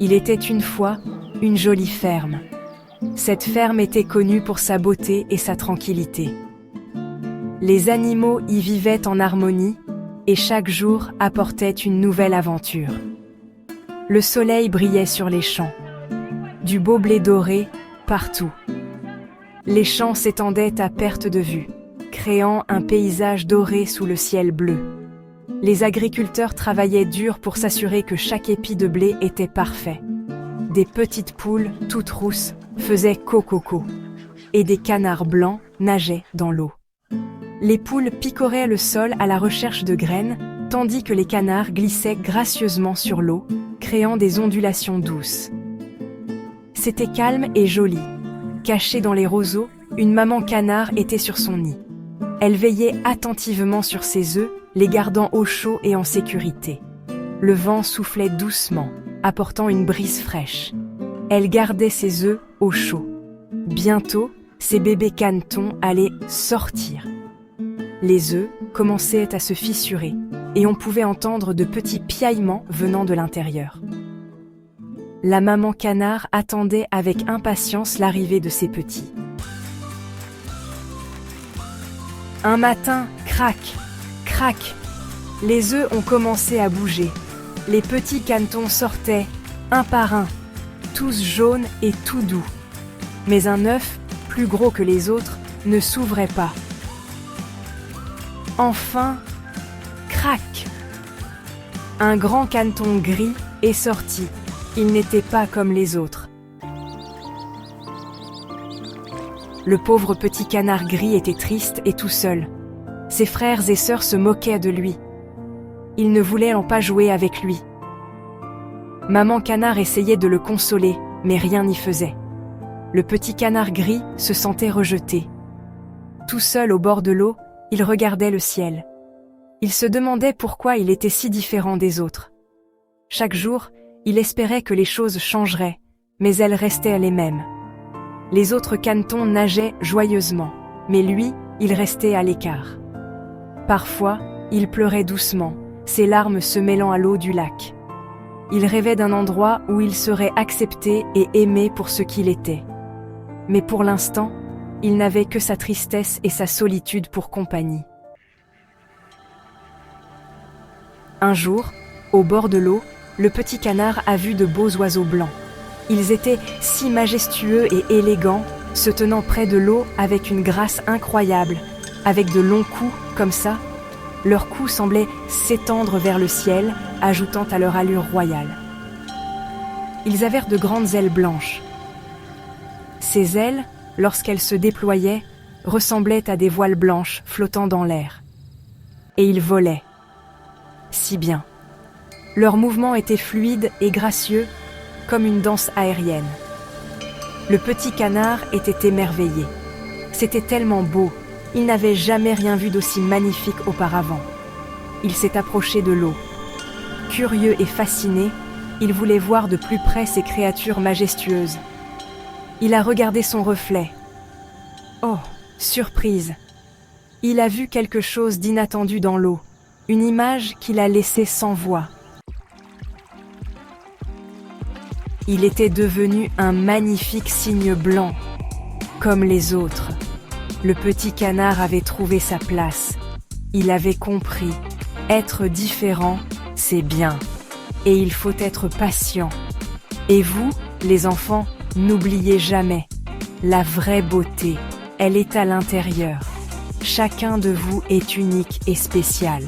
Il était une fois une jolie ferme. Cette ferme était connue pour sa beauté et sa tranquillité. Les animaux y vivaient en harmonie et chaque jour apportait une nouvelle aventure. Le soleil brillait sur les champs, du beau blé doré partout. Les champs s'étendaient à perte de vue, créant un paysage doré sous le ciel bleu. Les agriculteurs travaillaient dur pour s'assurer que chaque épi de blé était parfait. Des petites poules, toutes rousses, faisaient coco et des canards blancs nageaient dans l'eau. Les poules picoraient le sol à la recherche de graines, tandis que les canards glissaient gracieusement sur l'eau, créant des ondulations douces. C'était calme et joli. Cachée dans les roseaux, une maman canard était sur son nid. Elle veillait attentivement sur ses œufs, les gardant au chaud et en sécurité. Le vent soufflait doucement, apportant une brise fraîche. Elle gardait ses œufs au chaud. Bientôt, ses bébés canetons allaient sortir. Les œufs commençaient à se fissurer et on pouvait entendre de petits piaillements venant de l'intérieur. La maman canard attendait avec impatience l'arrivée de ses petits. Un matin, crac, crac, les œufs ont commencé à bouger. Les petits canetons sortaient, un par un, tous jaunes et tout doux. Mais un œuf, plus gros que les autres, ne s'ouvrait pas. Enfin, crac! Un grand caneton gris est sorti. Il n'était pas comme les autres. Le pauvre petit canard gris était triste et tout seul. Ses frères et sœurs se moquaient de lui. Ils ne voulaient pas jouer avec lui. Maman canard essayait de le consoler, mais rien n'y faisait. Le petit canard gris se sentait rejeté. Tout seul au bord de l'eau, il regardait le ciel. Il se demandait pourquoi il était si différent des autres. Chaque jour, il espérait que les choses changeraient, mais elles restaient les mêmes. Les autres canetons nageaient joyeusement, mais lui, il restait à l'écart. Parfois, il pleurait doucement, ses larmes se mêlant à l'eau du lac. Il rêvait d'un endroit où il serait accepté et aimé pour ce qu'il était. Mais pour l'instant, il n'avait que sa tristesse et sa solitude pour compagnie. Un jour, au bord de l'eau, le petit canard a vu de beaux oiseaux blancs. Ils étaient si majestueux et élégants, se tenant près de l'eau avec une grâce incroyable, avec de longs coups comme ça. Leurs coups semblaient s'étendre vers le ciel, ajoutant à leur allure royale. Ils avaient de grandes ailes blanches. Ces ailes, lorsqu'elles se déployaient, ressemblaient à des voiles blanches flottant dans l'air. Et ils volaient. Si bien. Leurs mouvements étaient fluides et gracieux, comme une danse aérienne. Le petit canard était émerveillé. C'était tellement beau, il n'avait jamais rien vu d'aussi magnifique auparavant. Il s'est approché de l'eau. Curieux et fasciné, il voulait voir de plus près ces créatures majestueuses. Il a regardé son reflet. Oh, surprise! Il a vu quelque chose d'inattendu dans l'eau, une image qui l'a laissé sans voix. Il était devenu un magnifique cygne blanc, comme les autres. Le petit canard avait trouvé sa place. Il avait compris, être différent, c'est bien. Et il faut être patient. Et vous, les enfants, n'oubliez jamais, la vraie beauté, elle est à l'intérieur. Chacun de vous est unique et spécial.